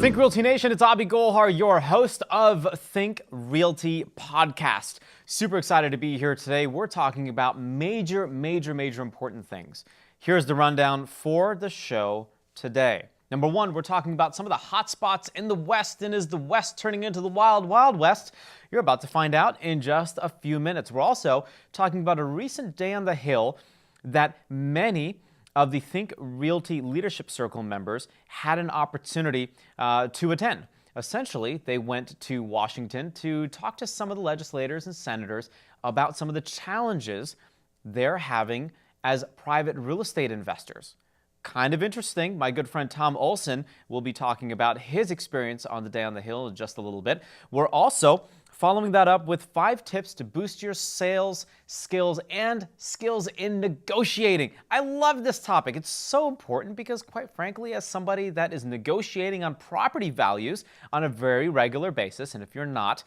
Think Realty Nation, it's Abhi Golhar, your host of Think Realty Podcast. Super excited to be here today. We're talking about major important things. Here's the rundown for the show today. Number one, we're talking about some of the hot spots in the West, and is the West turning into the wild, wild West? You're about to find out in just a few minutes. We're also talking about a recent day on the Hill that many of the Think Realty Leadership Circle members had an opportunity to attend. Essentially, they went to Washington to talk to some of the legislators and senators about some of the challenges they're having as private real estate investors. Kind of interesting. My good friend Tom Olson will be talking about his experience on the day on the Hill in just a little bit. We're also following that up with 5 tips to boost your sales skills and skills in negotiating. I love this topic. It's so important because, quite frankly, as somebody that is negotiating on property values on a very regular basis, and if you're not,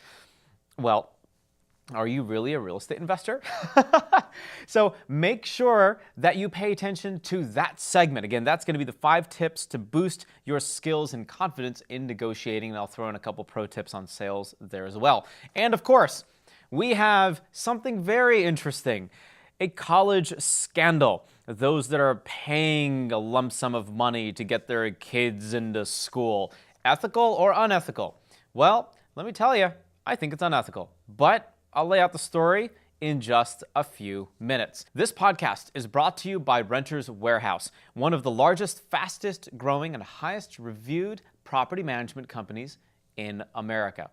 well, are you really a real estate investor? So make sure that you pay attention to that segment. Again, that's going to be the 5 tips to boost your skills and confidence in negotiating. And I'll throw in a couple pro tips on sales there as well. And of course, we have something very interesting, a college scandal. Those that are paying a lump sum of money to get their kids into school. Ethical or unethical? Well, let me tell you, I think it's unethical. But I'll lay out the story in just a few minutes. This podcast is brought to you by Renters Warehouse, one of the largest, fastest growing, and highest reviewed property management companies in America.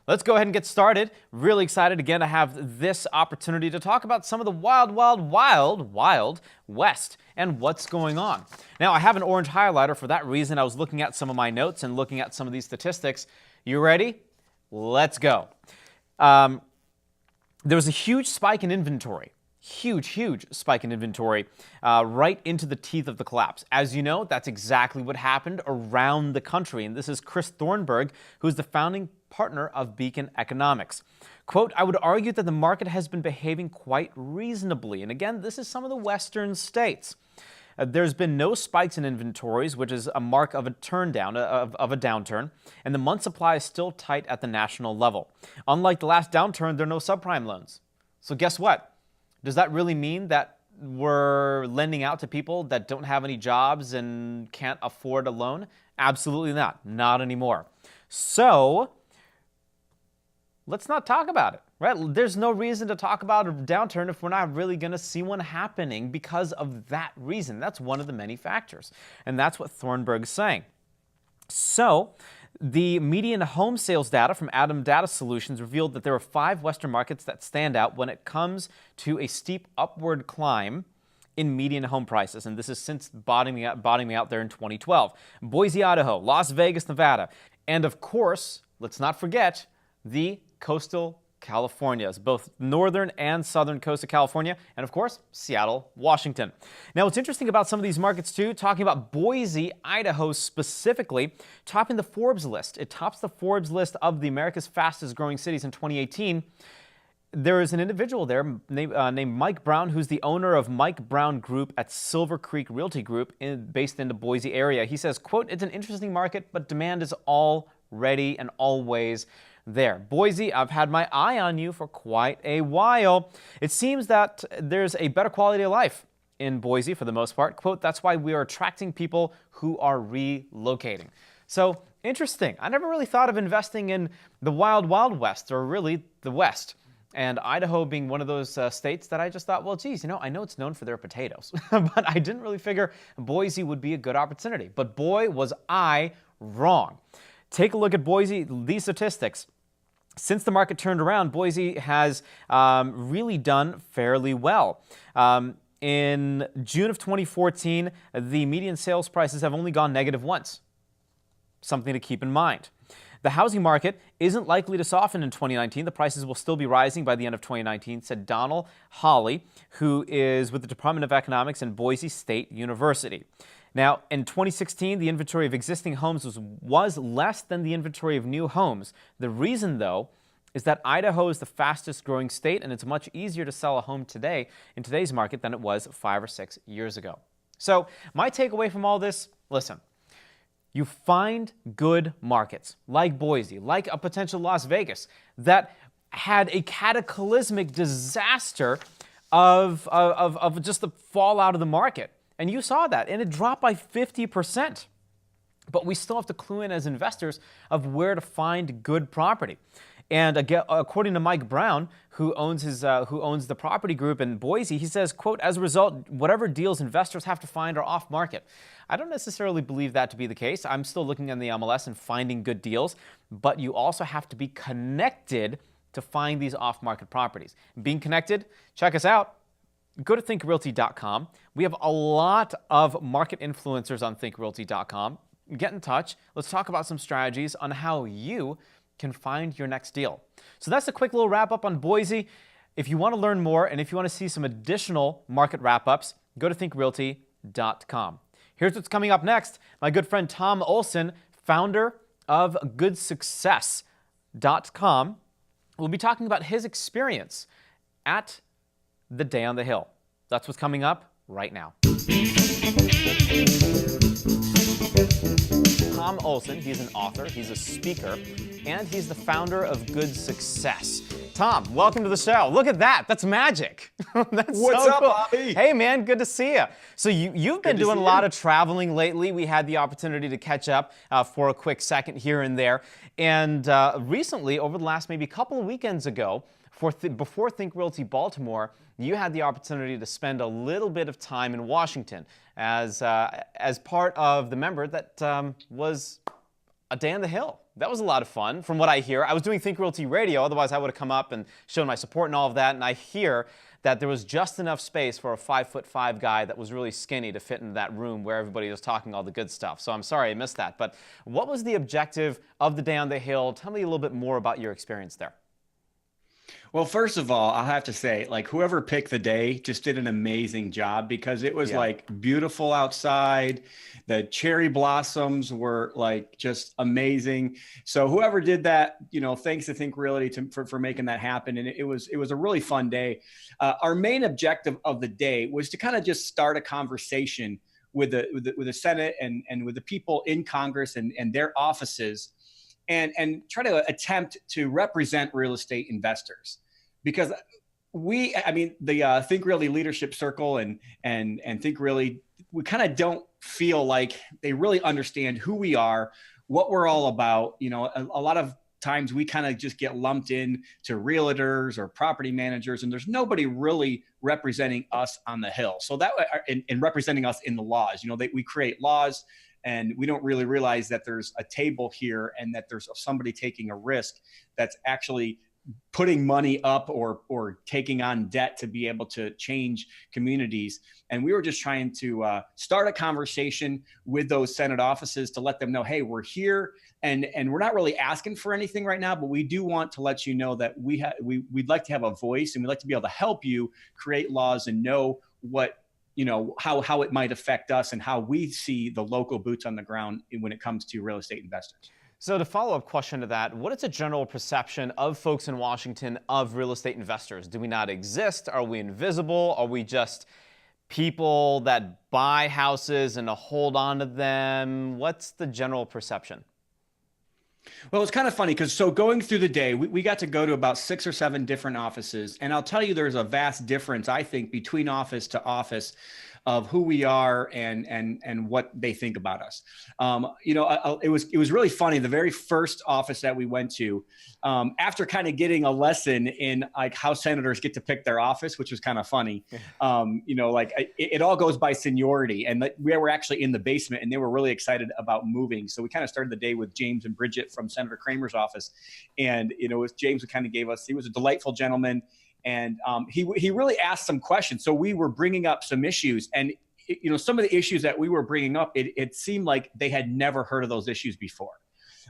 Let's go ahead and get started. Really excited again to have this opportunity to talk about some of the wild West and what's going on. Now, I have an orange highlighter. For that reason, I was looking at some of my notes and looking at some of these statistics. You ready? Let's go. There was a huge spike in inventory, huge spike in inventory right into the teeth of the collapse. As you know, that's exactly what happened around the country. And this is Chris Thornburg, who's the founding partner of Beacon Economics. Quote, I would argue that the market has been behaving quite reasonably. And again, this is some of the Western states. There's been no spikes in inventories, which is a mark of a downturn, and the month supply is still tight at the national level. Unlike the last downturn, there are no subprime loans. So guess what? Does that really mean that we're lending out to people that don't have any jobs and can't afford a loan? Absolutely not. Not anymore. So let's not talk about it, right? There's no reason to talk about a downturn if we're not really going to see one happening because of that reason. That's one of the many factors. And that's what Thornburg is saying. So the median home sales data from Adam Data Solutions revealed that there are 5 Western markets that stand out when it comes to a steep upward climb in median home prices. And this is since bottoming out there in 2012. Boise, Idaho, Las Vegas, Nevada. And of course, let's not forget the coastal Californias, both northern and southern coast of California, and of course, Seattle, Washington. Now, what's interesting about some of these markets too, talking about Boise, Idaho specifically, topping the Forbes list. It tops the Forbes list of the America's fastest growing cities in 2018. There is an individual there named Mike Brown, who's the owner of Mike Brown Group at Silver Creek Realty Group based in the Boise area. He says, quote, it's an interesting market, but demand is already and always there. Boise, I've had my eye on you for quite a while. It seems that there's a better quality of life in Boise for the most part. Quote, that's why we are attracting people who are relocating. So interesting. I never really thought of investing in the wild West, or really the West. And Idaho being one of those states that I just thought, well, geez, I know it's known for their potatoes, but I didn't really figure Boise would be a good opportunity. But boy, was I wrong. Take a look at Boise, these statistics. Since the market turned around, Boise has really done fairly well. In June of 2014, the median sales prices have only gone negative once. Something to keep in mind. The housing market isn't likely to soften in 2019. The prices will still be rising by the end of 2019, said Donald Hawley, who is with the Department of Economics in Boise State University. Now, in 2016, the inventory of existing homes was less than the inventory of new homes. The reason, though, is that Idaho is the fastest growing state, and it's much easier to sell a home today in today's market than it was 5 or 6 years ago. So my takeaway from all this, listen, you find good markets like Boise, like a potential Las Vegas, that had a cataclysmic disaster of just the fallout of the market. And you saw that, and it dropped by 50%. But we still have to clue in as investors of where to find good property. And again, according to Mike Brown, who owns the property group in Boise, he says, quote, as a result, whatever deals investors have to find are off market. I don't necessarily believe that to be the case. I'm still looking on the MLS and finding good deals, but you also have to be connected to find these off-market properties. Being connected, check us out. Go to thinkrealty.com. We have a lot of market influencers on thinkrealty.com. Get in touch. Let's talk about some strategies on how you can find your next deal. So that's a quick little wrap up on Boise. If you want to learn more and if you want to see some additional market wrap ups, go to thinkrealty.com. Here's what's coming up next. My good friend Tom Olson, founder of goodsuccess.com, will be talking about his experience at the Day on the Hill. That's what's coming up right now. Tom Olson, he's an author, he's a speaker, and he's the founder of Good Success. Tom, welcome to the show. Look at that. That's magic. That's What's so up, cool. Abhi? Hey, man, good to see you. So you've been doing a lot of traveling lately. We had the opportunity to catch up for a quick second here and there. And recently, over the last maybe couple of weekends ago, before Think Realty Baltimore, you had the opportunity to spend a little bit of time in Washington as part of the member that was a Day on the Hill. That was a lot of fun, from what I hear. I was doing Think Realty Radio, otherwise I would have come up and shown my support and all of that, and I hear that there was just enough space for a 5'5" guy that was really skinny to fit into that room where everybody was talking all the good stuff. So I'm sorry I missed that. But what was the objective of the Day on the Hill? Tell me a little bit more about your experience there. Well, first of all, I'll have to say, like, whoever picked the day just did an amazing job, because it was like beautiful outside. The cherry blossoms were like just amazing. So whoever did that, thanks to Think Realty for making that happen. And it was a really fun day. Our main objective of the day was to kind of just start a conversation with the Senate and with the people in Congress and their offices, and try to attempt to represent real estate investors. Because the Think Realty Leadership Circle and Think Realty, we kind of don't feel like they really understand who we are, what we're all about. A lot of times we kind of just get lumped in to realtors or property managers, and there's nobody really representing us on the Hill. So that and representing us in the laws, we create laws, and we don't really realize that there's a table here and that there's somebody taking a risk that's actually putting money up or taking on debt to be able to change communities. And we were just trying to start a conversation with those Senate offices to let them know, hey, we're here, and we're not really asking for anything right now, but we do want to let you know that we'd like to have a voice, and we'd like to be able to help you create laws and know what, how it might affect us and how we see the local boots on the ground when it comes to real estate investors. So the follow-up question to that, what is a general perception of folks in Washington of real estate investors? Do we not exist? Are we invisible? Are we just people that buy houses and to hold on to them? What's the general perception? Well, it's kind of funny because going through the day, we got to go to about 6 or 7 different offices. And I'll tell you, there's a vast difference, I think, between office to office of who we are and what they think about us. It was really funny. The very first office that we went to, after kind of getting a lesson in like how senators get to pick their office, which was kind of funny. It all goes by seniority, and we were actually in the basement, and they were really excited about moving. So we kind of started the day with James and Bridget from Senator Kramer's office, and it was James who kind of gave us. He was a delightful gentleman. And he really asked some questions. So we were bringing up some issues, and some of the issues that we were bringing up, it seemed like they had never heard of those issues before.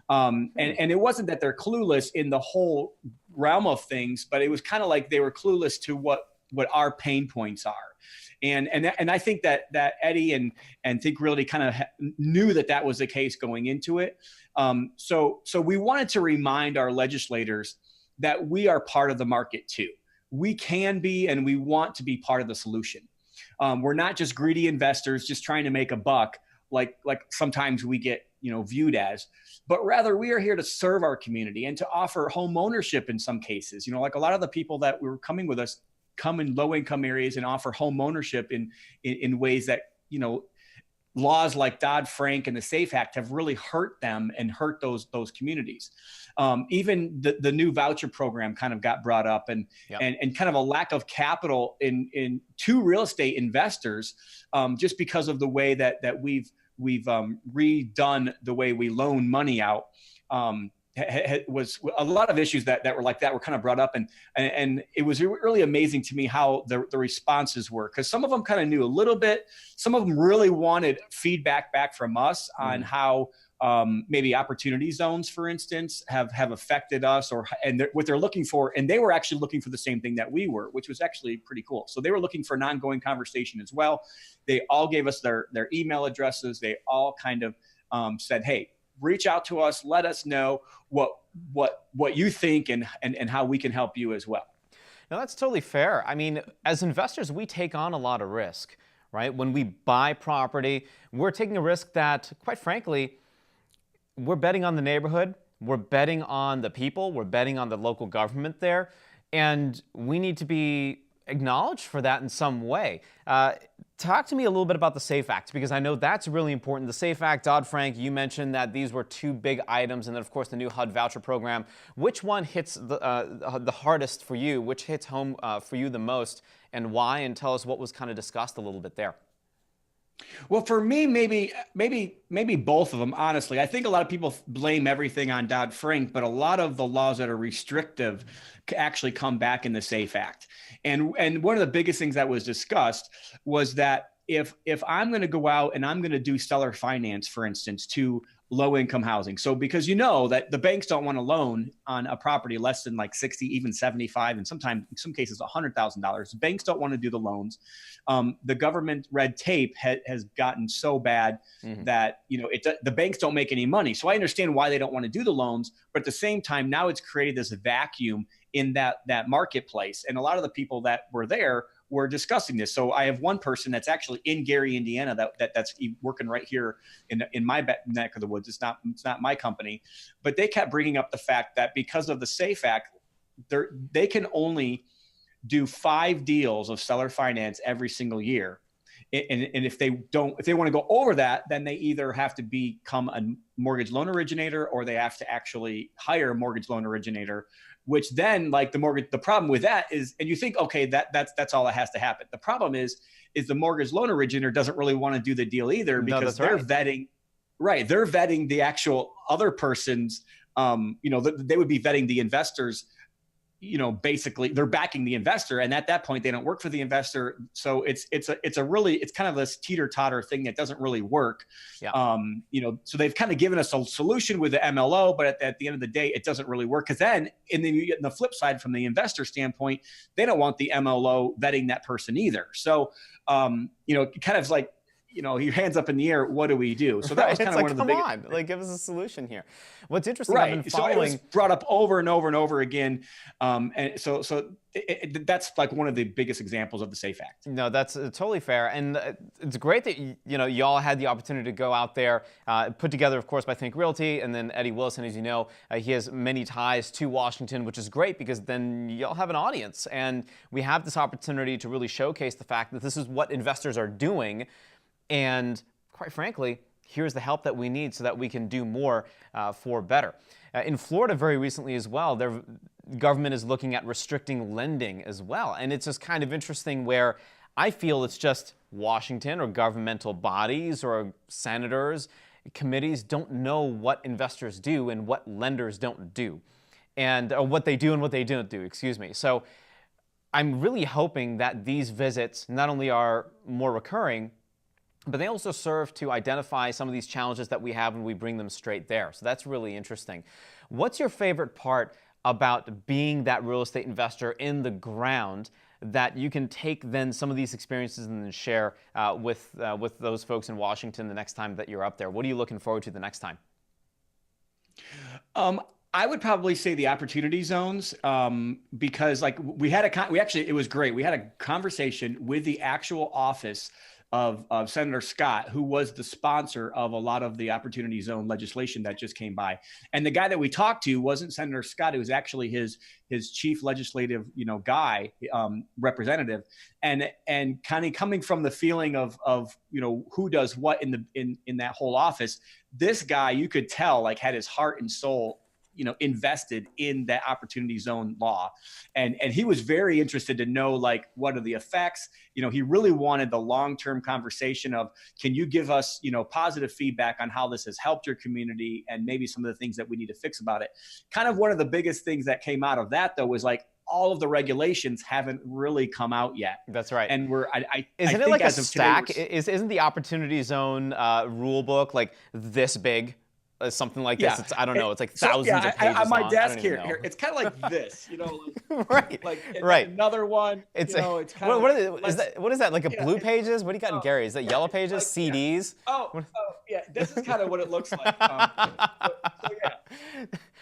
And it wasn't that they're clueless in the whole realm of things, but it was kind of like they were clueless to what our pain points are. And I think that Eddie and Think Realty kind of knew that was the case going into it. So we wanted to remind our legislators that we are part of the market too. We can be, and we want to be part of the solution. We're not just greedy investors just trying to make a buck like sometimes we get viewed as, but rather we are here to serve our community and to offer home ownership in some cases. Like a lot of the people that were coming with us come in low income areas and offer home ownership in ways that, laws like Dodd-Frank and the SAFE Act have really hurt them and hurt those communities. Even the new voucher program kind of got brought up, and kind of a lack of capital to real estate investors, just because of the way that we've redone the way we loan money out. Was a lot of issues that were like that were kind of brought up, and it was really amazing to me how the responses were, because some of them kind of knew a little bit, some of them really wanted feedback back from us on how maybe opportunity zones, for instance, have affected us, what they're looking for, and they were actually looking for the same thing that we were, which was actually pretty cool. So they were looking for an ongoing conversation as well. They all gave us their email addresses. They all kind of said, hey, reach out to us, let us know what you think and how we can help you as well. Now, that's totally fair. I mean, as investors, we take on a lot of risk, right? When we buy property, we're taking a risk that, quite frankly, we're betting on the neighborhood, we're betting on the people, we're betting on the local government there, and we need to be acknowledged for that in some way. Talk to me a little bit about the SAFE Act, because I know that's really important. The SAFE Act, Dodd-Frank, you mentioned that these were two big items, and then, of course, the new HUD voucher program. Which one hits the hardest for you? Which hits home for you the most, and why? And tell us what was kind of discussed a little bit there. Well, for me, maybe both of them, honestly. I think a lot of people blame everything on Dodd-Frank, but a lot of the laws that are restrictive actually come back in the SAFE Act. And one of the biggest things that was discussed was that if I'm going to go out and I'm going to do seller finance, for instance, to low income housing. So because that the banks don't want to loan on a property less than like 60, even 75, and sometimes in some cases $100,000. Banks don't want to do the loans. The government red tape has gotten so bad that the banks don't make any money. So I understand why they don't want to do the loans, but at the same time, now it's created this vacuum in that marketplace, and a lot of the people that were there were discussing this. So I have one person that's actually in Gary, Indiana, that's working right here in my neck of the woods. It's not my company, but they kept bringing up the fact that because of the SAFE Act, they can only do 5 deals of seller finance every single year. And if they want to go over that, then they either have to become a mortgage loan originator, or they have to actually hire a mortgage loan originator, which then, like the problem with that is, and you think, okay, that's all that has to happen. The problem is the mortgage loan originator doesn't really want to do the deal either, because they're vetting the actual other person's, they would be vetting the investors. Basically they're backing the investor, and at that point they don't work for the investor. So it's kind of this teeter-totter thing that doesn't really work. Yeah. So they've kind of given us a solution with the MLO, but at the end of the day, it doesn't really work, because then in the flip side, from the investor standpoint, they don't want the MLO vetting that person either. So kind of like, your hands up in the air, what do we do? So that was kind of one of the big. Give us a solution here. What's interesting, right? I've been following. So it was brought up over and over and over again, and so that's like one of the biggest examples of the SAFE Act. No, that's totally fair, and it's great that y'all had the opportunity to go out there, put together, of course, by Think Realty, and then Eddie Wilson, as you know, he has many ties to Washington, which is great, because then y'all have an audience, and we have this opportunity to really showcase the fact that this is what investors are doing. And quite frankly, here's the help that we need so that we can do more for better. In Florida, very recently as well, their government is looking at restricting lending as well. And it's just kind of interesting where I feel it's just Washington or governmental bodies or senators, committees don't know what investors do and what lenders don't do, and or what they do and what they don't do, excuse me. So I'm really hoping that these visits not only are more recurring, but they also serve to identify some of these challenges that we have, and we bring them straight there. So that's really interesting. What's your favorite part about being that real estate investor in the ground that you can take then some of these experiences and then share with those folks in Washington the next time that you're up there? What are you looking forward to the next time? I would probably say the opportunity zones, because like it was great. We had a conversation with the actual office of Senator Scott, who was the sponsor of a lot of the opportunity zone legislation that just came by. And the guy that we talked to wasn't Senator Scott; it was actually his chief legislative, guy, representative, and kind of coming from the feeling of who does what in that whole office. This guy, you could tell, like, had his heart and soul invested in that opportunity zone law. And he was very interested to know, like, what are the effects? He really wanted the long-term conversation of, can you give us, positive feedback on how this has helped your community and maybe some of the things that we need to fix about it. Kind of one of the biggest things that came out of that, though, was like, all of the regulations haven't really come out yet. That's right. And isn't it like a stack? Isn't the opportunity zone rule book like this big? Something like this. Yeah. I don't know. It's like thousands of pages on my long. desk here. It's kind of like this, right. Like right. Another one. It's kind of. What is that? Like a blue pages? What do you got in Gary? Is that yellow pages? Like, CDs? Yeah. This is kind of what it looks like. Yeah.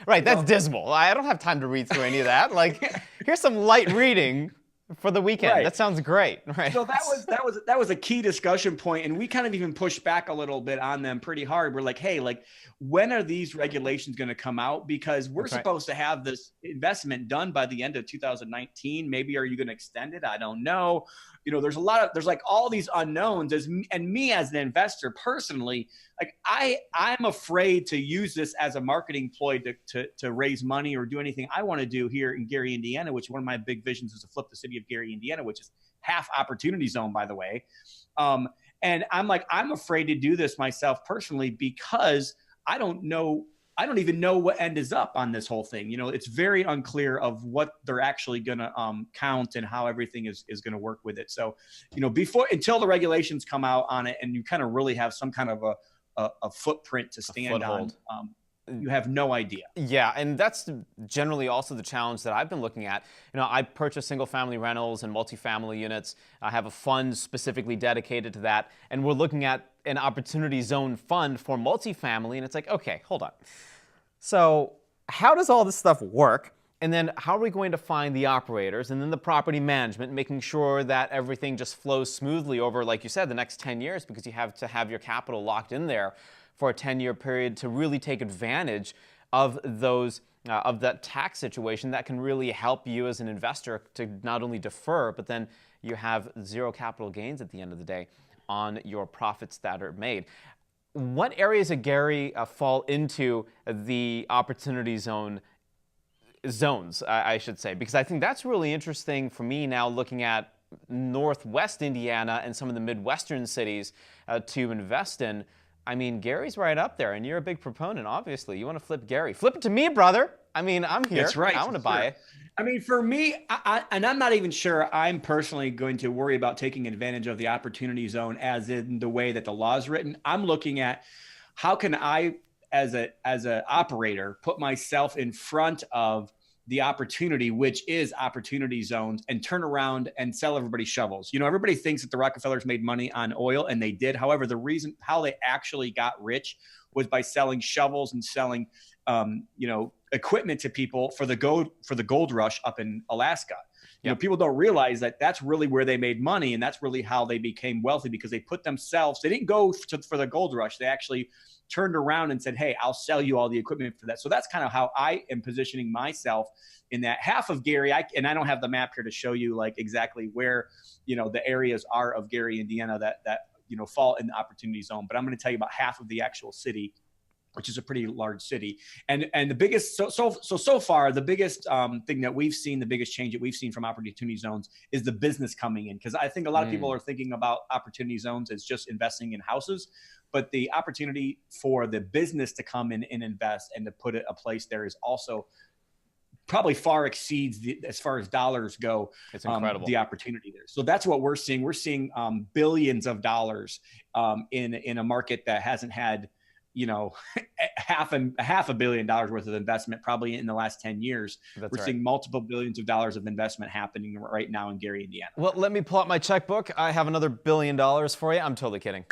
Right. That's dismal. I don't have time to read through any of that. Like, here's some light reading for the weekend. Right. That sounds great. Right. So that was a key discussion point, and we kind of even pushed back a little bit on them pretty hard. We're like, hey, like, when are these regulations going to come out? Because we're supposed to have this investment done by the end of 2019. Maybe are you going to extend it? I don't know. There's like all these unknowns. And me as an investor personally, like, I'm afraid to use this as a marketing ploy to raise money or do anything I want to do here in Gary, Indiana, which one of my big visions is to flip the city of Gary, Indiana, which is half opportunity zone, by the way. And I'm afraid to do this myself personally because I don't even know what end is up on this whole thing. It's very unclear of what they're actually going to count and how everything is going to work with it. So, until the regulations come out on it and you kind of really have some kind of a footprint to stand on, you have no idea. Yeah, and that's generally also the challenge that I've been looking at. I purchase single-family rentals and multifamily units. I have a fund specifically dedicated to that, and we're looking at an opportunity zone fund for multifamily, and it's like, okay, hold on. So how does all this stuff work? And then how are we going to find the operators and then the property management, making sure that everything just flows smoothly over, like you said, the next 10 years, because you have to have your capital locked in there for a 10-year period to really take advantage of of that tax situation that can really help you as an investor to not only defer, but then you have zero capital gains at the end of the day on your profits that are made. What areas of Gary fall into the opportunity zones, I should say? Because I think that's really interesting for me now, looking at Northwest Indiana and some of the Midwestern cities to invest in. I mean, Gary's right up there, and you're a big proponent, obviously. You want to flip Gary. Flip it to me, brother. I mean, I'm here. That's right. I want to buy it. I mean, for me, and I'm not even sure I'm personally going to worry about taking advantage of the opportunity zone as in the way that the law is written. I'm looking at how can I, as an operator, put myself in front of the opportunity, which is opportunity zones, and turn around and sell everybody shovels. Everybody thinks that the Rockefellers made money on oil, and they did. However, the reason how they actually got rich was by selling shovels and selling, equipment to people for the gold rush up in Alaska. People don't realize that that's really where they made money, and that's really how they became wealthy, because they didn't go for the gold rush. They actually turned around and said, hey, I'll sell you all the equipment for that. So that's kind of how I am positioning myself in that half of Gary. And I don't have the map here to show you like exactly where, the areas are of Gary, Indiana that fall in the opportunity zone. But I'm going to tell you about half of the actual city, which is a pretty large city. And the biggest, so far, the biggest thing that we've seen, the biggest change that we've seen from opportunity zones is the business coming in. Because I think a lot of people are thinking about opportunity zones as just investing in houses, but the opportunity for the business to come in and invest and to put a place there is also probably far exceeds as far as dollars go. It's incredible. The opportunity there. So that's what we're seeing. We're seeing billions of dollars in a market that hasn't had, half a billion dollars worth of investment probably in the last 10 years. We're seeing multiple billions of dollars of investment happening right now in Gary, Indiana. Well, let me pull out my checkbook. I have another $1 billion for you. I'm totally kidding.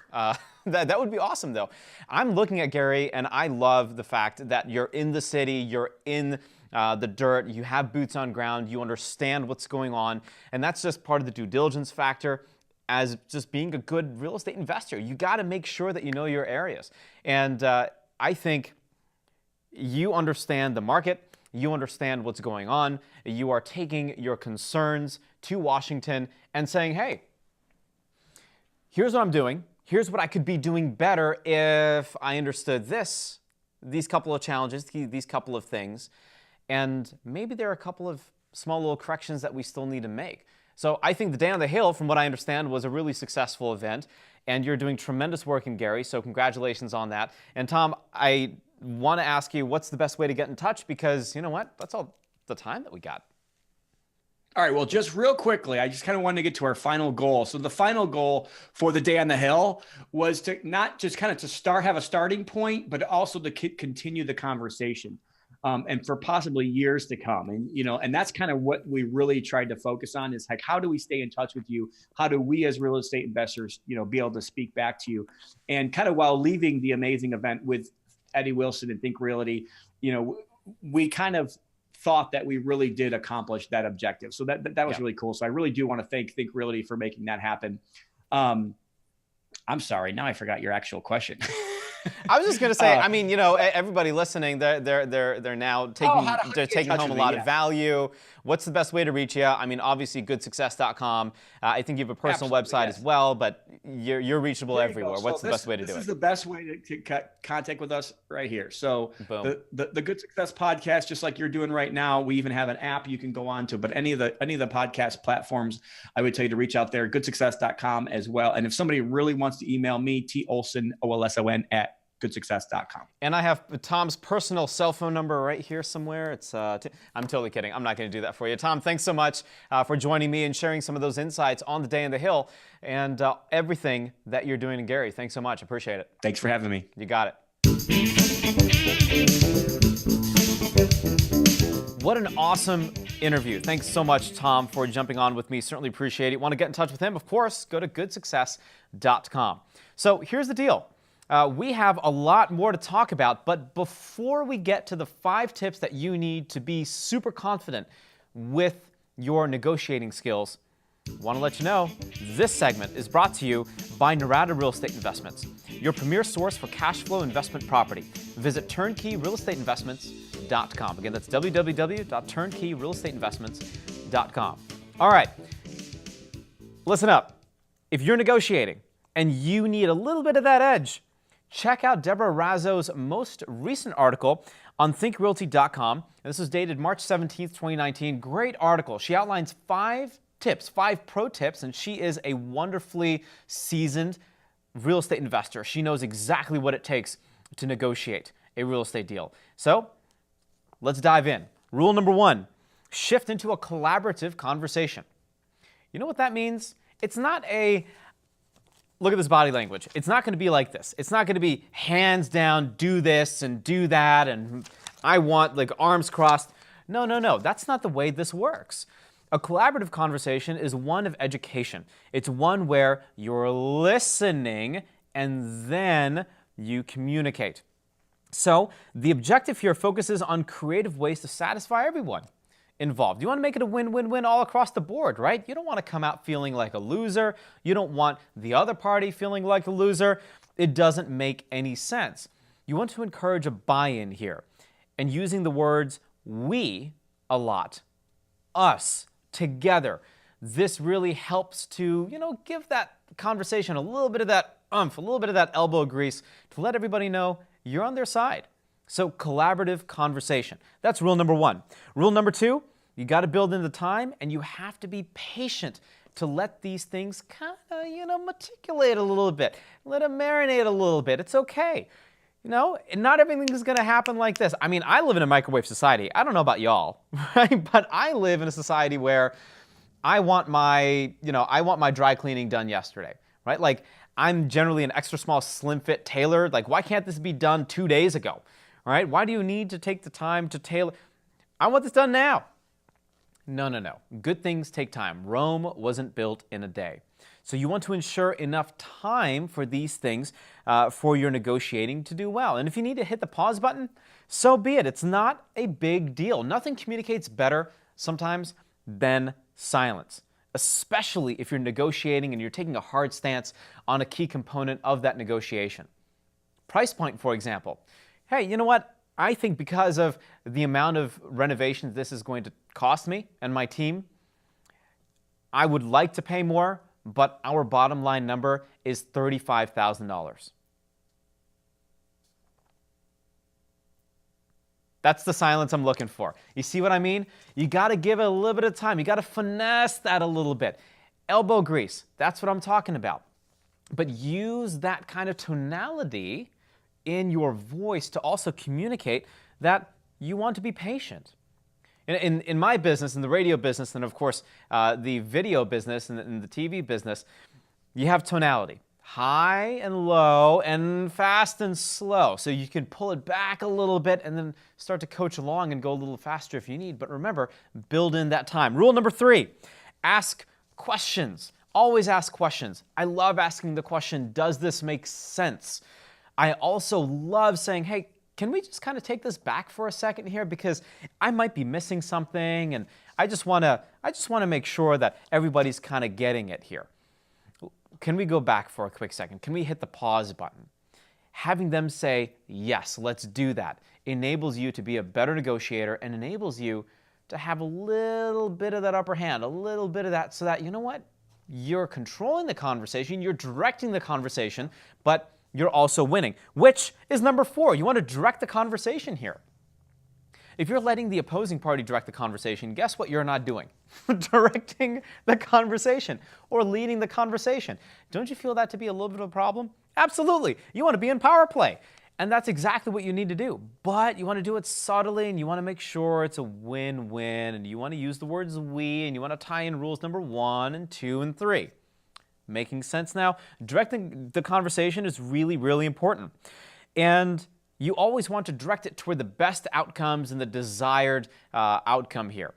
That would be awesome, though. I'm looking at Gary, and I love the fact that you're in the city, you're in the dirt, you have boots on ground, you understand what's going on, and that's just part of the due diligence factor. as just being a good real estate investor. You got to make sure that you know your areas. And I think you understand the market. You understand what's going on. You are taking your concerns to Washington and saying, hey, here's what I'm doing. Here's what I could be doing better if I understood these couple of challenges, these couple of things. And maybe there are a couple of small little corrections that we still need to make. So I think the Day on the Hill, from what I understand, was a really successful event. And you're doing tremendous work in Gary, so congratulations on that. And Tom, I want to ask you, what's the best way to get in touch? Because you know what? That's all the time that we got. All right. Well, just real quickly, I just kind of wanted to get to our final goal. So the final goal for the Day on the Hill was to not just kind of have a starting point, but also to continue the conversation. And for possibly years to come. And that's kind of what we really tried to focus on, is like, how do we stay in touch with you? How do we as real estate investors, be able to speak back to you? And kind of while leaving the amazing event with Eddie Wilson and Think Realty, we kind of thought that we really did accomplish that objective. So that was really cool. So I really do want to thank Think Realty for making that happen. I'm sorry. Now I forgot your actual question. I was just going to say, everybody listening, they're now taking home a lot of value. What's the best way to reach you? I mean, obviously, goodsuccess.com. I think you have a personal website as well, but you're reachable everywhere. What's the best way to do it? This is the best way to contact with us right here. So the Good Success Podcast, just like you're doing right now, we even have an app you can go on to. But any of the podcast platforms, I would tell you to reach out there. Goodsuccess.com as well. And if somebody really wants to email me, T.Olson, OLSON, at goodsuccess.com. And I have Tom's personal cell phone number right here somewhere. It's I'm totally kidding. I'm not going to do that for you. Tom, thanks so much for joining me and sharing some of those insights on the Day on the Hill and everything that you're doing in Gary. Thanks so much. Appreciate it. Thanks for having me. You got it. What an awesome interview. Thanks so much, Tom, for jumping on with me. Certainly appreciate it. Want to get in touch with him? Of course, go to goodsuccess.com. So here's the deal. We have a lot more to talk about, but before we get to the 5 tips that you need to be super confident with your negotiating skills, I want to let you know this segment is brought to you by Narada Real Estate Investments, your premier source for cash flow investment property. Visit turnkeyrealestateinvestments.com. Again, that's www.turnkeyrealestateinvestments.com. All right, listen up. If you're negotiating and you need a little bit of that edge, check out Deborah Razzo's most recent article on thinkrealty.com. This was dated March 17th, 2019. Great article. She outlines 5 pro tips, and she is a wonderfully seasoned real estate investor. She knows exactly what it takes to negotiate a real estate deal. So let's dive in. Rule number 1, shift into a collaborative conversation. You know what that means? It's not a look at this body language. It's not going to be like this. It's not going to be hands down, do this and do that, and I want like arms crossed. No. That's not the way this works. A collaborative conversation is one of education. It's one where you're listening and then you communicate. So the objective here focuses on creative ways to satisfy everyone involved. You want to make it a win-win-win all across the board, right? You don't want to come out feeling like a loser. You don't want the other party feeling like a loser. It doesn't make any sense. You want to encourage a buy-in here and using the words we a lot, us, together. This really helps to, give that conversation a little bit of that oomph, a little bit of that elbow grease to let everybody know you're on their side. So collaborative conversation. That's rule number 1. Rule number 2, you got to build in the time and you have to be patient to let these things kind of, matriculate a little bit. Let them marinate a little bit. It's okay. Not everything is going to happen like this. I mean, I live in a microwave society. I don't know about y'all, right? But I live in a society where I want my dry cleaning done yesterday, right? Like, I'm generally an extra small, slim fit tailor. Like, why can't this be done 2 days ago? All right, why do you need to take the time to tailor? I want this done now. No. Good things take time. Rome wasn't built in a day. So you want to ensure enough time for these things for your negotiating to do well. And if you need to hit the pause button, so be it. It's not a big deal. Nothing communicates better sometimes than silence. especially if you're negotiating and you're taking a hard stance on a key component of that negotiation. Price point, for example. Hey, you know what? I think because of the amount of renovations this is going to cost me and my team, I would like to pay more, but our bottom line number is $35,000. That's the silence I'm looking for. You see what I mean? You got to give it a little bit of time. You got to finesse that a little bit. Elbow grease, that's what I'm talking about. But use that kind of tonality in your voice to also communicate that you want to be patient. In my business, in the radio business, and of course the video business and the TV business, you have tonality. High and low and fast and slow. So you can pull it back a little bit and then start to coach along and go a little faster if you need. But remember, build in that time. Rule number 3, ask questions. Always ask questions. I love asking the question, does this make sense? I also love saying, hey, can we just kind of take this back for a second here? Because I might be missing something and I just want to make sure that everybody's kind of getting it here. Can we go back for a quick second? Can we hit the pause button? Having them say, yes, let's do that, enables you to be a better negotiator and enables you to have a little bit of that upper hand, a little bit of that, so that, you know what? You're controlling the conversation, you're directing the conversation, but you're also winning, which is number 4. You want to direct the conversation here. If you're letting the opposing party direct the conversation, guess what you're not doing? Directing the conversation or leading the conversation. Don't you feel that to be a little bit of a problem? Absolutely. You want to be in power play. And that's exactly what you need to do. But you want to do it subtly and you want to make sure it's a win-win and you want to use the words we and you want to tie in rules number 1 and 2 and 3. Making sense now? Directing the conversation is really, really important. And you always want to direct it toward the best outcomes and the desired outcome here.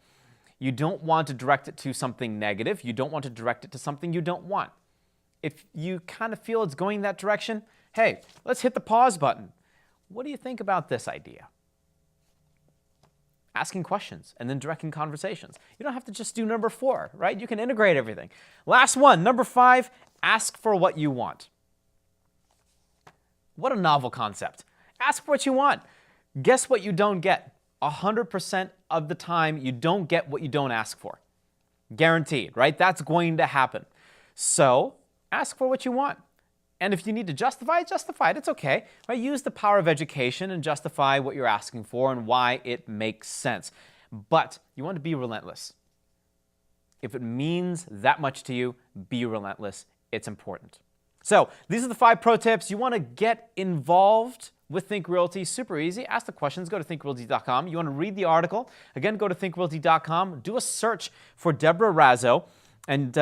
You don't want to direct it to something negative. You don't want to direct it to something you don't want. If you kind of feel it's going that direction, hey, let's hit the pause button. What do you think about this idea? Asking questions and then directing conversations. You don't have to just do number 4, right? You can integrate everything. Last one, number 5, ask for what you want. What a novel concept. Ask for what you want. Guess what you don't get? 100% of the time, you don't get what you don't ask for. Guaranteed, right? That's going to happen. So, ask for what you want. And if you need to justify it, it's okay. Right? Use the power of education and justify what you're asking for and why it makes sense. But you want to be relentless. If it means that much to you, be relentless. It's important. So, these are the 5 pro tips. You want to get involved with Think Realty. Super easy. Ask the questions. Go to thinkrealty.com. You want to read the article. Again, go to thinkrealty.com. Do a search for Deborah Razzo. And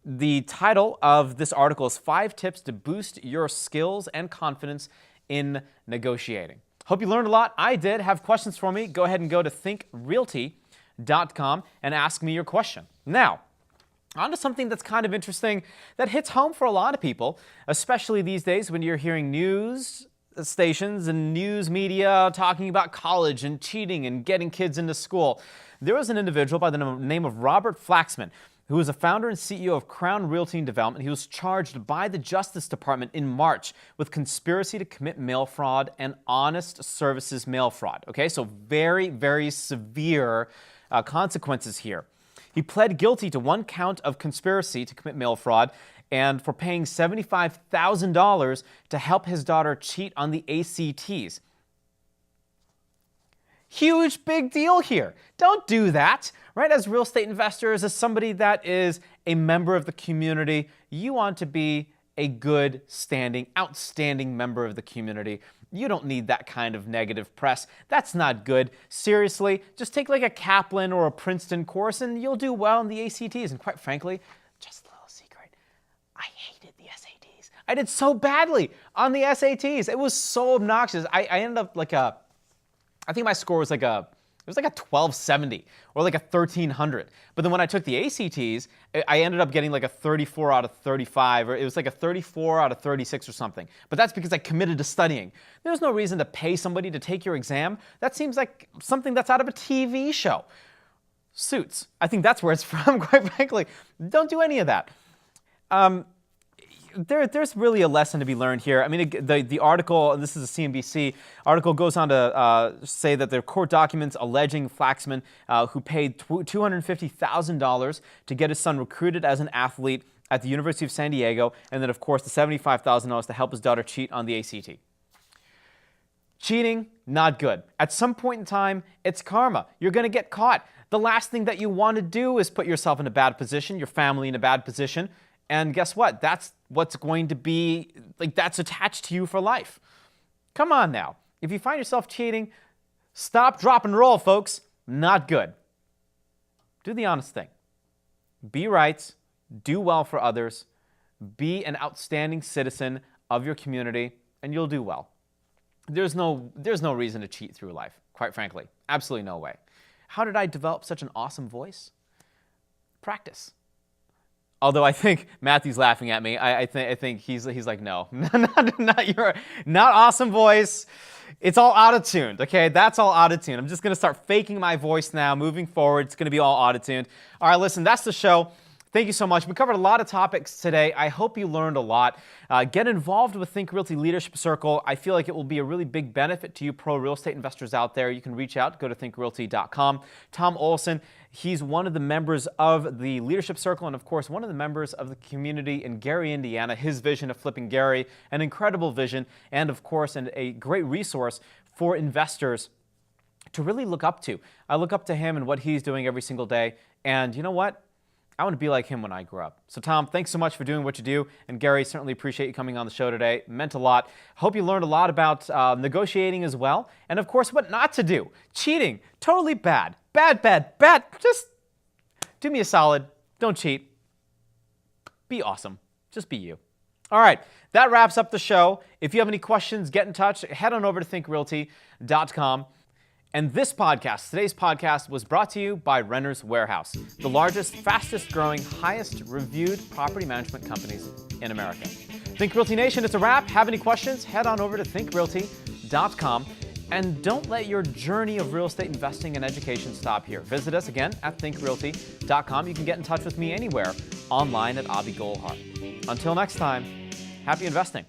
the title of this article is 5 Tips to Boost Your Skills and Confidence in Negotiating. Hope you learned a lot. I did. Have questions for me? Go ahead and go to thinkrealty.com and ask me your question. Now, on to something that's kind of interesting that hits home for a lot of people, especially these days when you're hearing news stations and news media talking about college and cheating and getting kids into school. There was an individual by the name of Robert Flaxman, who was a founder and CEO of Crown Realty and Development. He was charged by the Justice Department in March with conspiracy to commit mail fraud and honest services mail fraud. Okay, so very, very severe consequences here. He pled guilty to 1 count of conspiracy to commit mail fraud and for paying $75,000 to help his daughter cheat on the ACTs. Huge, big deal here. Don't do that, right? As real estate investors, as somebody that is a member of the community, you want to be a good standing, outstanding member of the community. You don't need that kind of negative press. That's not good. Seriously, just take like a Kaplan or a Princeton course and you'll do well in the ACTs. And quite frankly, just a little secret, I hated the SATs. I did so badly on the SATs. It was so obnoxious. I ended up like I think my score was like a 1270 or like a 1300. But then when I took the ACTs, I ended up getting like a 34 out of 35, or it was like a 34 out of 36 or something. But that's because I committed to studying. There's no reason to pay somebody to take your exam. That seems like something that's out of a TV show. Suits. I think that's where it's from, quite frankly. Don't do any of that. There's really a lesson to be learned here. I mean, the article, and this is a CNBC article, goes on to say that there are court documents alleging Flaxman, who paid $250,000 to get his son recruited as an athlete at the University of San Diego, and then, of course, the $75,000 to help his daughter cheat on the ACT. Cheating, not good. At some point in time, it's karma. You're going to get caught. The last thing that you want to do is put yourself in a bad position, your family in a bad position, and guess what? That's what's going to be, that's attached to you for life. Come on now. If you find yourself cheating, stop, drop, and roll, folks. Not good. Do the honest thing. Be right. Do well for others. Be an outstanding citizen of your community, and you'll do well. There's no reason to cheat through life, quite frankly. Absolutely no way. How did I develop such an awesome voice? Practice. Although I think Matthew's laughing at me. I think he's like, no, not awesome voice. It's all auto-tuned, okay? That's all auto-tuned. I'm just going to start faking my voice now. Moving forward, it's going to be all auto-tuned. All right, listen, that's the show. Thank you so much. We covered a lot of topics today. I hope you learned a lot. Get involved with Think Realty Leadership Circle. I feel like it will be a really big benefit to you pro real estate investors out there. You can reach out, go to thinkrealty.com. Tom Olson, he's one of the members of the Leadership Circle and, of course, one of the members of the community in Gary, Indiana. His vision of flipping Gary, an incredible vision, and, of course, a great resource for investors to really look up to. I look up to him and what he's doing every single day, and you know what? I want to be like him when I grow up. So Tom, thanks so much for doing what you do. And Gary, certainly appreciate you coming on the show today. It meant a lot. Hope you learned a lot about negotiating as well. And of course, what not to do. Cheating, totally bad. Bad. Just do me a solid. Don't cheat. Be awesome. Just be you. All right, that wraps up the show. If you have any questions, get in touch. Head on over to thinkrealty.com. And this podcast, today's podcast, was brought to you by Renter's Warehouse, the largest, fastest growing, highest reviewed property management companies in America. Think Realty Nation, it's a wrap. Have any questions? Head on over to thinkrealty.com. And don't let your journey of real estate investing and education stop here. Visit us again at thinkrealty.com. You can get in touch with me anywhere online at Abhi Golhar. Until next time, happy investing.